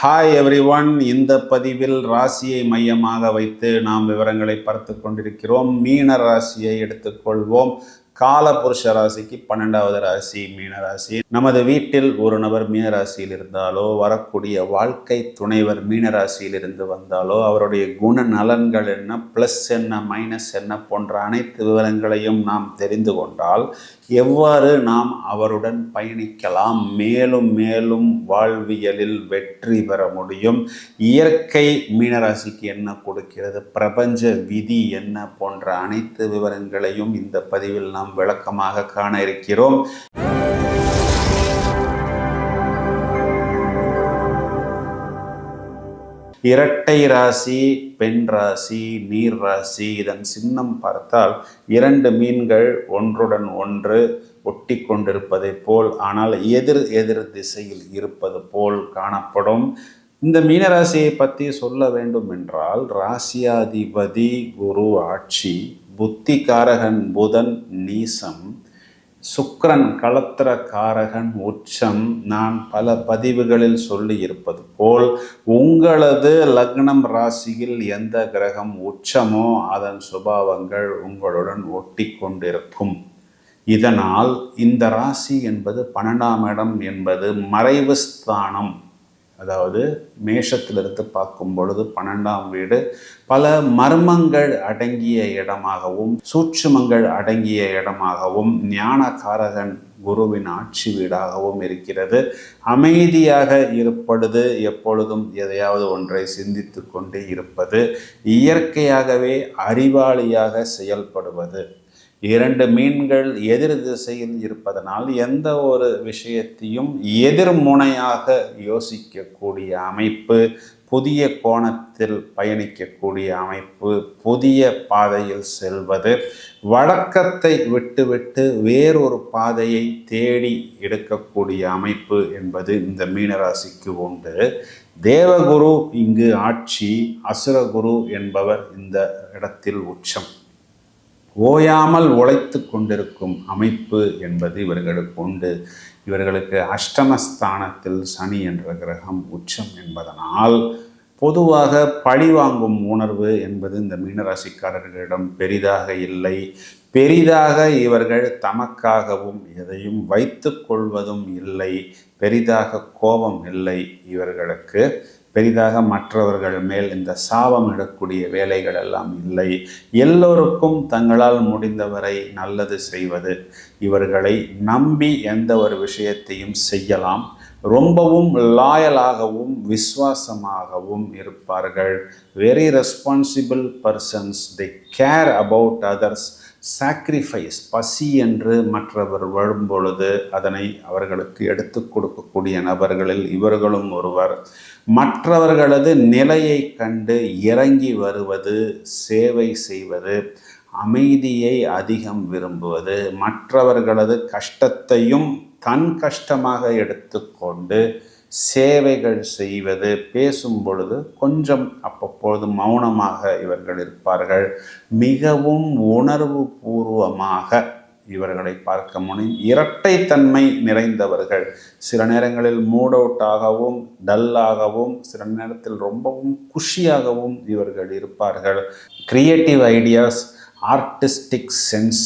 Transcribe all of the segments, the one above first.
Hi everyone. இந்த பதிவில் ராசியை மையமாக வைத்து நாம் விவரங்களை பார்த்து கொண்டிருக்கிறோம். மீன ராசியை எடுத்துக்கொள்வோம். காலபுருஷ ராசிக்கு 12வது ராசி மீனராசி. நமது வீட்டில் ஒரு நபர் மீனராசியில் இருந்தாலோ, வரக்கூடிய வாழ்க்கை துணைவர் மீனராசியில் இருந்து வந்தாலோ, அவருடைய குண நலன்கள் என்ன, ப்ளஸ் என்ன, மைனஸ் என்ன போன்ற அனைத்து விவரங்களையும் நாம் தெரிந்து கொண்டால் எவ்வாறு நாம் அவருடன் பயணிக்கலாம், மேலும் மேலும் வாழ்வியலில் வெற்றி பெற முடியும், இயற்கை மீனராசிக்கு என்ன கொடுக்கிறது, பிரபஞ்ச விதி என்ன போன்ற அனைத்து விவரங்களையும் இந்த பதிவில் நாம் விளக்கமாக காண இருக்கிறோம். இரட்டை ராசி, பெண் ராசி, நீர் ராசி. இதன் சின்னம் பார்த்தால் 2 மீன்கள் ஒன்றுடன் ஒன்று ஒட்டி கொண்டிருப்பதை போல், ஆனால் எதிர் எதிர் திசையில் இருப்பது போல் காணப்படும். இந்த மீனராசியை பற்றி சொல்ல வேண்டும் என்றால், ராசியாதிபதி குரு ஆட்சி, புத்தி காரகன் புதன் நீசம், சுக்கிரன் களத்திர காரகன் உச்சம். நான் பல பதிவுகளில் சொல்லி இருப்பது போல், உங்களது லக்னம் ராசியில் எந்த கிரகம் உச்சமோ அதன் சுபாவங்கள் உங்களுடன் ஒட்டி கொண்டிருக்கும். இதனால் இந்த ராசி என்பது 12ஆம் இடம் என்பது மறைவு ஸ்தானம். அதாவது மேஷத்திலிருந்து பார்க்கும் பொழுது 12ஆம் வீடு பல மர்மங்கள் அடங்கிய இடமாகவும், சூட்சுமங்கள் அடங்கிய இடமாகவும், ஞானகாரகன் குருவின் ஆட்சி வீடாகவும் இருக்கிறது. அமைதியாக இருப்பது, எப்பொழுதும் எதையாவது ஒன்றை சிந்தித்து கொண்டே இருப்பது, இயற்கையாகவே அறிவாளியாக செயல்படுவது. 2 மீன்கள் எதிர் திசையில் இருப்பதனால் எந்த ஒரு விஷயத்தையும் எதிர்முனையாக யோசிக்கக்கூடிய அமைப்பு, புதிய கோணத்தில் பயணிக்கக்கூடிய அமைப்பு, புதிய பாதையில் செல்வது, வழக்கத்தை விட்டுவிட்டு வேறொரு பாதையை தேடி எடுக்கக்கூடிய அமைப்பு என்பது இந்த மீனராசிக்கு உண்டு. தேவகுரு இங்கு ஆட்சி, அசுரகுரு என்பவர் இந்த இடத்தில் உச்சம். ஓயாமல் உழைத்து கொண்டிருக்கும் அமைப்பு என்பது இவர்களுக்கு உண்டு. இவர்களுக்கு அஷ்டமஸ்தானத்தில் சனி என்ற கிரகம் உச்சம் என்பதனால் பொதுவாக பழிவாங்கும் உணர்வு என்பது இந்த மீனராசிக்காரர்களிடம் பெரிதாக இல்லை. பெரிதாக இவர்கள் தமக்காகவும் எதையும் வைத்து கொள்வதும் இல்லை. பெரிதாக கோபம் இல்லை இவர்களுக்கு. பெரிதாக மற்றவர்கள் மேல் இந்த சாபம் இடக்கூடிய வேலைகள் எல்லாம் இல்லை. எல்லோருக்கும் தங்களால் முடிந்தவரை நல்லது செய்வது. இவர்களை நம்பி எந்த ஒரு விஷயத்தையும் செய்யலாம். ரொம்பவும் லாயலாகவும் விசுவாசமாகவும் இருப்பார்கள். Very responsible persons. They care about others. Sacrifice, பசி என்று மற்றவர் வரும்பொழுது அதனை அவர்களுக்கு எடுத்து கொடுக்கக்கூடிய நபர்களில் இவர்களும் ஒருவர். மற்றவர்களது நிலையை கண்டு இறங்கி வருவது, சேவை செய்வது, அமைதியை அதிகம் விரும்புவது, மற்றவர்களது கஷ்டத்தையும் தன் கஷ்டமாக எடுத்துக்கொண்டு சேவைகள் செய்வது. பேசும் பொழுது கொஞ்சம் அப்பப்பொழுது மௌனமாக இவர்கள் இருப்பார்கள். மிகவும் உணர்வு பூர்வமாக இவர்களை பார்க்க முடியும். இரட்டைத்தன்மை நிறைந்தவர்கள். சில நேரங்களில் மூட் அவுட்டாகவும், டல்லாகவும், சில நேரத்தில் ரொம்பவும் குஷியாகவும் இவர்கள் இருப்பார்கள். கிரியேட்டிவ் ஐடியாஸ், ஆர்டிஸ்டிக் சென்ஸ்,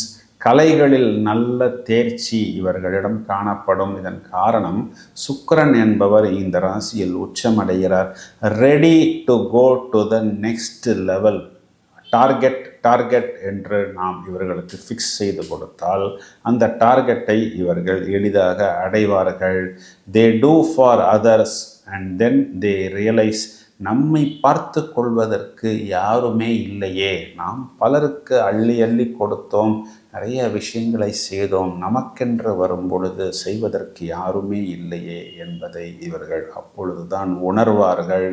கலைகளில் நல்ல தேர்ச்சி இவர்களிடம் காணப்படும். இதன் காரணம் சுக்கிரன் என்பவர் இந்த ராசியில் உச்சமடைகிறார். Ready to go to the next level. Target என்று நாம் இவர்களுக்கு ஃபிக்ஸ் செய்து கொடுத்தால் அந்த டார்கெட்டை இவர்கள் எளிதாக அடைவார்கள். They do for others and then they realise, நம்மை பார்த்து கொள்வதற்கு யாருமே இல்லையே, நாம் பலருக்கு அள்ளி அள்ளி கொடுத்தோம், நிறைய விஷயங்களை செய்தோம், நமக்கென்று வரும் பொழுது செய்வதற்கு யாருமே இல்லையே என்பதை இவர்கள் அப்பொழுதுதான் உணர்வார்கள்.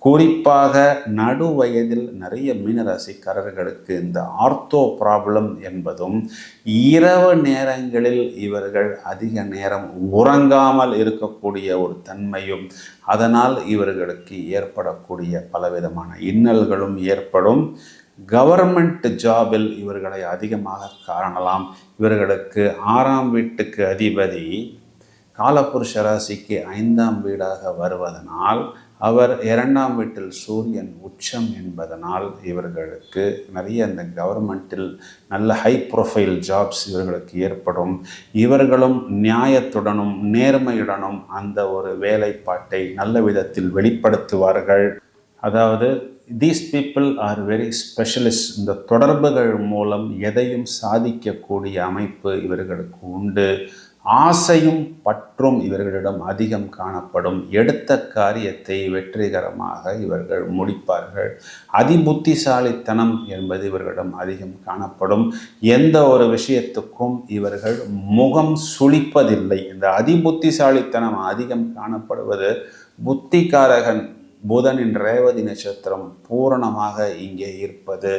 குறிப்பாக நடு வயதில் நிறைய மீனராசிக்காரர்களுக்கு இந்த ஆர்த்தோ ப்ராப்ளம் என்பதும், இரவு நேரங்களில் இவர்கள் அதிக நேரம் உறங்காமல் இருக்கக்கூடிய ஒரு தன்மையும், அதனால் இவர்களுக்கு ஏற்படக்கூடிய பலவிதமான இன்னல்களும் ஏற்படும். கவர்மெண்ட் ஜாபில் இவர்களை அதிகமாக காணலாம். இவர்களுக்கு 6ஆம் வீட்டுக்கு அதிபதி காலபுருஷ ராசிக்கு 5ஆம் வீடாக வருவதனால் அவர் 2ஆம் வீட்டில் சூரியன் உச்சம் என்பதனால் இவர்களுக்கு நிறைய அந்த கவர்மெண்ட்டில் நல்ல ஹை ப்ரொஃபைல் ஜாப்ஸ் இவர்களுக்கு ஏற்படும். இவர்களும் நியாயத்துடனும் நேர்மையுடனும் அந்த ஒரு வேலைப்பாட்டை நல்ல விதத்தில் வெளிப்படுத்துவார்கள். அதாவது these people are very specialist. இந்த தொடர்புகள் மூலம் எதையும் சாதிக்கக்கூடிய அமைப்பு இவர்களுக்கு உண்டு. ஆசையும் பற்றும் இவர்களிடம் அதிகம் காணப்படும். எடுத்த காரியத்தை வெற்றிகரமாக இவர்கள் முடிப்பார்கள். அதிபுத்திசாலித்தனம் என்பது இவர்களிடம் அதிகம் காணப்படும். எந்த ஒரு விஷயத்துக்கும் இவர்கள் முகம் சுளிப்பதில்லை. இந்த அதிபுத்திசாலித்தனம் அதிகம் காணப்படுவது புத்திகாரகன் புதனின் ரேவதி நட்சத்திரம் பூரணமாக இங்கே இருப்பது.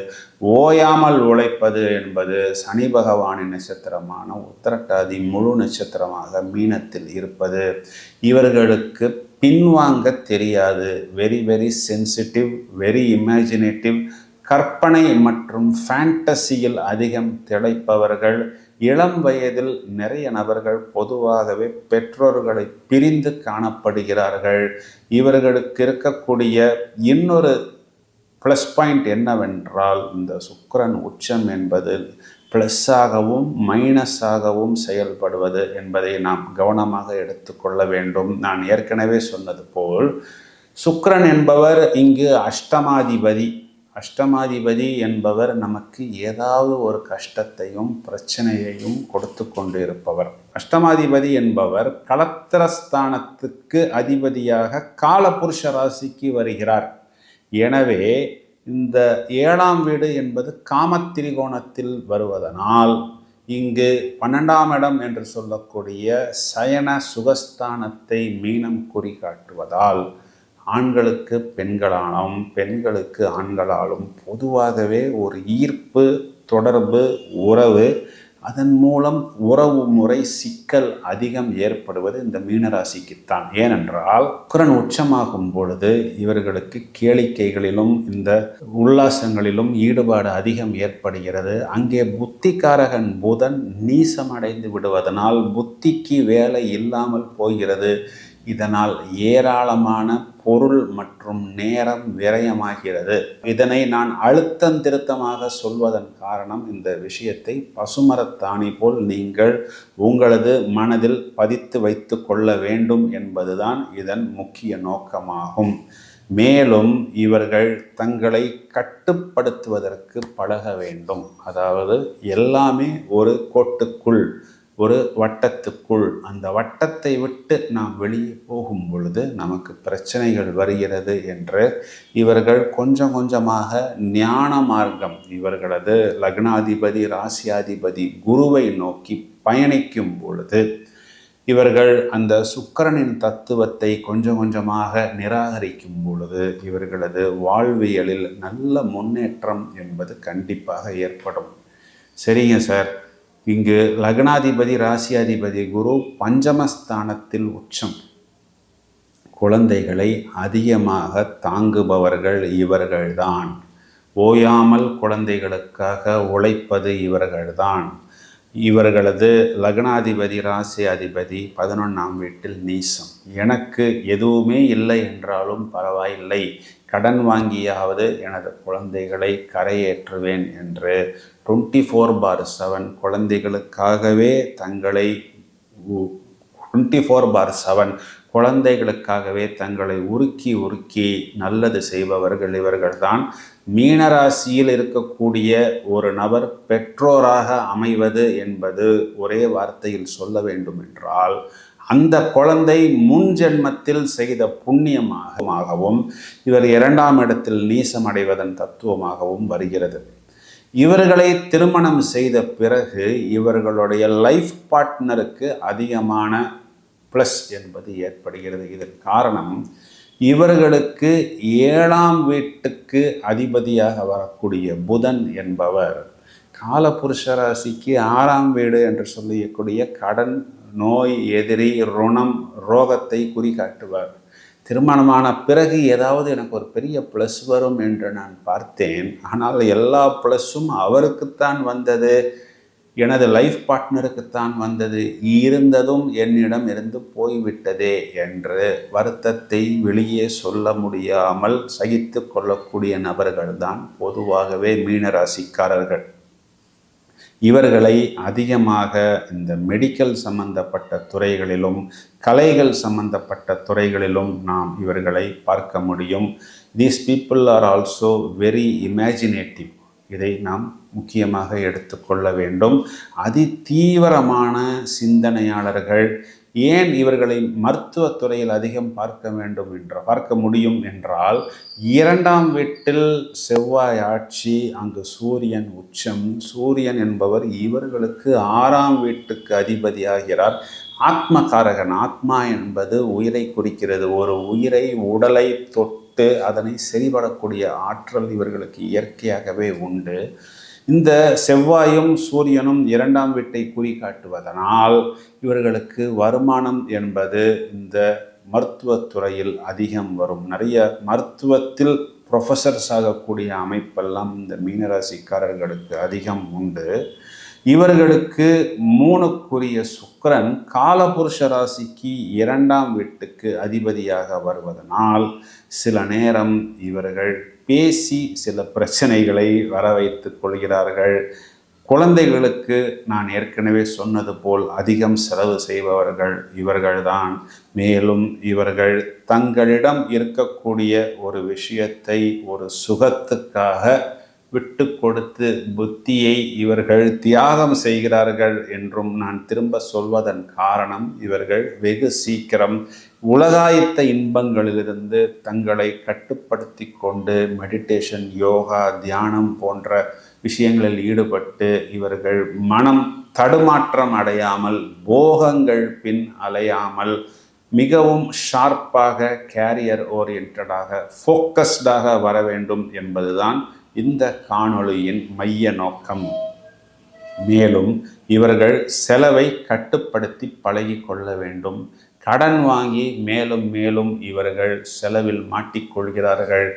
ஓயாமல் உழைப்பது என்பது சனி பகவானின் நட்சத்திரமான உத்திரட்டாதி முழு நட்சத்திரமாக மீனத்தில் இருப்பது. இவர்களுக்கு பின்வாங்க தெரியாது. Very very sensitive, very imaginative, கற்பனை மற்றும் ஃபேண்டசியில் அதிகம் திளைப்பவர்கள். இளம் வயதில் நிறைய நபர்கள் பொதுவாகவே பெற்றோர்களை பிரிந்து காணப்படுகிறார்கள். இவர்களுக்கு இருக்கக்கூடிய இன்னொரு ப்ளஸ் பாயிண்ட் என்னவென்றால், இந்த சுக்கிரன் உச்சம் என்பது ப்ளஸ்ஸாகவும் மைனஸாகவும் செயல்படுவது என்பதை நாம் கவனமாக எடுத்துக்கொள்ள வேண்டும். நான் ஏற்கனவே சொன்னது போல் சுக்கிரன் என்பவர் இங்கு அஷ்டமாதிபதி. அஷ்டமாதிபதி என்பவர் நமக்கு ஏதாவது ஒரு கஷ்டத்தையும் பிரச்சனையையும் கொடுத்து கொண்டு இருப்பவர். அஷ்டமாதிபதி என்பவர் களத்திரஸ்தானத்துக்கு அதிபதியாக காலபுருஷ ராசிக்கு வருகிறார். எனவே இந்த 7ஆம் வீடு என்பது காமத்திரிகோணத்தில் வருவதனால் இங்கு 12ஆம் இடம் என்று சொல்லக்கூடிய சயன சுகஸ்தானத்தை மீனம் குறிகாட்டுவதால் ஆண்களுக்கு பெண்களாலும் பெண்களுக்கு ஆண்களாலும் பொதுவாகவே ஒரு ஈர்ப்பு, தொடர்பு, உறவு, அதன் மூலம் உறவு முறை சிக்கல் அதிகம் ஏற்படுவது இந்த மீனராசிக்குத்தான். ஏனென்றால் சுக்கிரன் உச்சமாகும் பொழுது இவர்களுக்கு கேளிக்கைகளிலும் இந்த உல்லாசங்களிலும் ஈடுபாடு அதிகம் ஏற்படுகிறது. அங்கே புத்திகாரகன் புதன் நீசமடைந்து விடுவதனால் புத்திக்கு வேலை இல்லாமல் போகிறது. இதனால் ஏராளமான பொருள் மற்றும் நேரம் விரயமாகிறது. இதனை நான் அழுத்தம் திருத்தமாக சொல்வதன் காரணம், இந்த விஷயத்தை பசுமரத்தாணி போல் நீங்கள் உங்களது மனதில் பதித்து வைத்து கொள்ள வேண்டும் என்பதுதான் இதன் முக்கிய நோக்கமாகும். மேலும் இவர்கள் தங்களை கட்டுப்படுத்துவதற்கு பழக வேண்டும். அதாவது எல்லாமே ஒரு கோட்டுக்குள், ஒரு வட்டத்துக்குள். அந்த வட்டத்தை விட்டு நாம் வெளியே போகும் பொழுது நமக்கு பிரச்சனைகள் வருகிறது என்று இவர்கள் கொஞ்சம் கொஞ்சமாக ஞான மார்க்கம், இவர்களது லக்னாதிபதி ராசியாதிபதி குருவை நோக்கி பயணிக்கும் பொழுது இவர்கள் அந்த சுக்கிரனின் தத்துவத்தை கொஞ்சம் கொஞ்சமாக நிராகரிக்கும் பொழுது இவர்களது வாழ்வியலில் நல்ல முன்னேற்றம் என்பது கண்டிப்பாக ஏற்படும். சரிங்க சார், இங்கு லக்னாதிபதி ராசியாதிபதி குரு பஞ்சமஸ்தானத்தில் உச்சம். குழந்தைகளை அதிகமாக தாங்குபவர்கள் இவர்கள்தான். ஓயாமல் குழந்தைகளுக்காக உழைப்பது இவர்கள்தான். இவர்களது லக்னாதிபதி ராசியாதிபதி 11ஆம் வீட்டில் நீசம். எனக்கு எதுவுமே இல்லை என்றாலும் பரவாயில்லை, கடன் வாங்கியாவது எனது குழந்தைகளை கரையேற்றுவேன் என்று 24/7 குழந்தைகளுக்காகவே தங்களை 24/7 குழந்தைகளுக்காகவே தங்களை உருக்கி நல்லது செய்பவர்கள் இவர்கள்தான். மீனராசியில் இருக்கக்கூடிய ஒரு நபர் பெற்றோராக அமைவது என்பது ஒரே வார்த்தையில் சொல்ல வேண்டும் என்றால், அந்த குழந்தை முன் ஜென்மத்தில் செய்த புண்ணியமாகவும் இவர் 2ஆம் இடத்தில் நீசமடைவதன் தத்துவமாகவும் வருகிறது. இவர்களை திருமணம் செய்த பிறகு இவர்களுடைய லைஃப் பார்ட்னருக்கு அதிகமான ப்ளஸ் என்பது ஏற்படுகிறது. இதன் காரணம், இவர்களுக்கு 7ஆம் வீட்டுக்கு அதிபதியாக வரக்கூடிய புதன் என்பவர் காலபுருஷ ராசிக்கு 6ஆம் வீடு என்று சொல்லக்கூடிய கடன், நோய், எதிரி, ருணம், ரோகத்தை குறிகாட்டுவார். திருமணமான பிறகு ஏதாவது எனக்கு ஒரு பெரிய ப்ளஸ் வரும் என்று நான் பார்த்தேன். ஆனால் எல்லா ப்ளஸ்ஸும் அவருக்குத்தான் வந்தது. எனது லைஃப் பார்ட்னருக்குத்தான் வந்தது, இருந்ததும் என்னிடம் இருந்து போய்விட்டதே என்று வருத்தத்தை வெளியே சொல்ல முடியாமல் சகித்து கொள்ளக்கூடிய நபர்கள்தான் பொதுவாகவே மீனராசிக்காரர்கள். இவர்களை அதிகமாக இந்த மெடிக்கல் சம்பந்தப்பட்ட துறைகளிலும் கலைகள் சம்பந்தப்பட்ட துறைகளிலும் நாம் இவர்களை பார்க்க முடியும். These people are also very imaginative. இதை நாம் முக்கியமாக எடுத்துக்கொள்ள வேண்டும். அதிதீவிரமான சிந்தனையாளர்கள். ஏன் இவர்களை மருத்துவத்துறையில் அதிகம் பார்க்க முடியும் என்றால், 2ஆம் வீட்டில் செவ்வாய் ஆட்சி, அங்கு சூரியன் உச்சம். சூரியன் என்பவர் இவர்களுக்கு 6ஆம் வீட்டுக்கு அதிபதியாகிறார். ஆத்மகாரகன். ஆத்மா என்பது உயிரை குறிக்கிறது. ஒரு உயிரை, உடலை தொட்டு அதனை சரிபடக்கூடிய ஆற்றல் இவர்களுக்கு இயற்கையாகவே உண்டு. இந்த செவ்வாயும் சூரியனும் 2ஆம் வீட்டை குறிகாட்டுவதனால் இவர்களுக்கு வருமானம் என்பது இந்த மருத்துவத்துறையில் அதிகம் வரும். நிறைய மருத்துவத்தில் ப்ரொஃபஸர்ஸ் ஆகக்கூடிய அமைப்பெல்லாம் இந்த மீனராசிக்காரர்களுக்கு அதிகம் உண்டு. இவர்களுக்கு 3க்குரிய சுக்கிரன் காலபுருஷ ராசிக்கு 2ஆம் வீட்டுக்கு அதிபதியாக வருவதனால் சில நேரம் இவர்கள் பேசி சில பிரச்சனைகளை வர வைத்துக் கொள்கிறார்கள். குழந்தைகளுக்கு நான் ஏற்கனவே சொன்னது போல் அதிகம் செலவு செய்பவர்கள் இவர்கள்தான். மேலும் இவர்கள் தங்களிடம் இருக்கக்கூடிய ஒரு விஷயத்தை ஒரு சுகத்துக்காக விட்டு கொடுத்து புத்தியை இவர்கள் தியாகம் செய்கிறார்கள் என்றும் நான் திரும்ப சொல்வதன் காரணம், இவர்கள் வெகு சீக்கிரம் உலகாயத்த இன்பங்களிலிருந்து தங்களை கட்டுப்படுத்தி கொண்டு மெடிடேஷன், யோகா, தியானம் போன்ற விஷயங்களில் ஈடுபட்டு இவர்கள் மனம் தடுமாற்றம் அடையாமல், போகங்கள் பின் அலையாமல், மிகவும் ஷார்ப்பாக, கேரியர் ஓரியன்டாக, ஃபோக்கஸ்டாக வர வேண்டும் என்பதுதான் இந்த காணொளியின் மைய நோக்கம். மேலும் இவர்கள் செலவை கட்டுப்படுத்தி பழகி கொள்ள வேண்டும். கடன் வாங்கி மேலும் மேலும் இவர்கள் செலவில் மாட்டிக்கொள்கிறார்கள்.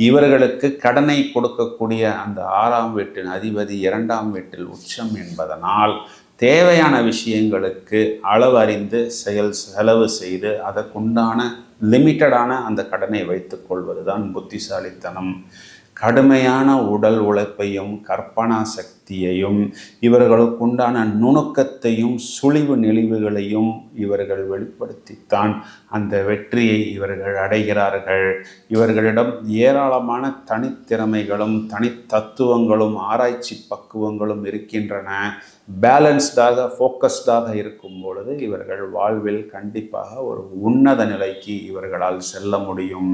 இவர்களுக்கு கடனை கொடுக்கக்கூடிய அந்த 6ஆம் வீட்டின் அதிபதி 2ஆம் வீட்டில் உச்சம் என்பதனால் தேவையான விஷயங்களுக்கு அளவு அறிந்து செலவு செய்து அதற்குண்டான லிமிட்டடான அந்த கடனை வைத்துக் கொள்வதுதான் புத்திசாலித்தனம். கடுமையான உடல் உழைப்பையும் கற்பனா சக்தியையும் இவர்களுக்குண்டான நுணுக்கத்தையும் சுழிவு நெளிவுகளையும் இவர்கள் வெளிப்படுத்தித்தான் அந்த வெற்றியை இவர்கள் அடைகிறார்கள். இவர்களிடம் ஏராளமான தனித்திறமைகளும் தனித்தத்துவங்களும் ஆராய்ச்சி பக்குவங்களும் இருக்கின்றன. பேலன்ஸ்டாக, ஃபோக்கஸ்டாக இருக்கும் பொழுது இவர்கள் வாழ்வில் கண்டிப்பாக ஒரு உன்னத நிலைக்கு இவர்களால் செல்ல முடியும்.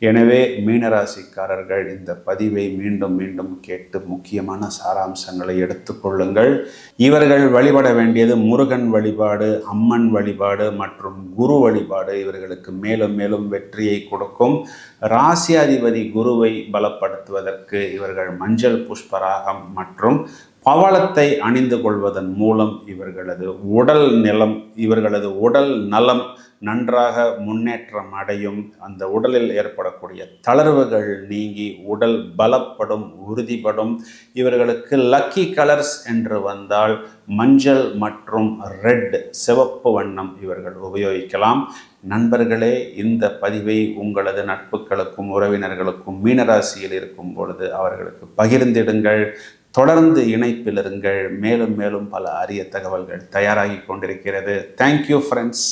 எனவே மீனராசிக்காரர்கள் இந்த பதிவை மீண்டும் மீண்டும் கேட்டு முக்கியமான சாராம்சங்களை எடுத்துக்கொள்ளுங்கள். இவர்கள் வழிபட வேண்டியது முருகன் வழிபாடு, அம்மன் வழிபாடு மற்றும் குரு வழிபாடு இவர்களுக்கு மேலும் மேலும் வெற்றியை கொடுக்கும். ராசியாதிபதி குருவை பலப்படுத்துவதற்கு இவர்கள் மஞ்சள் புஷ்பராகம் மற்றும் பவளத்தை அணிந்து கொள்வதன் மூலம் இவர்களது உடல் நலம் நன்றாக முன்னேற்றம் அடையும். அந்த உடலில் ஏற்படக்கூடிய தளர்வுகள் நீங்கி உடல் பலப்படும், உறுதிப்படும். இவர்களுக்கு லக்கி கலர்ஸ் என்று வந்தால் மஞ்சள் மற்றும் ரெட், சிவப்பு வண்ணம் இவர்கள் உபயோகிக்கலாம். நண்பர்களே, இந்த பதிவை உங்களது நட்புகளுக்கும் உறவினர்களுக்கும் மீனராசியில் இருக்கும் பொழுது அவர்களுக்கு பகிர்ந்திடுங்கள். தொடர்ந்து இணைப்பில் இருங்கள். மேலும் மேலும் பல அரிய தகவல்கள் தயாராகி கொண்டிருக்கிறது. Thank you friends.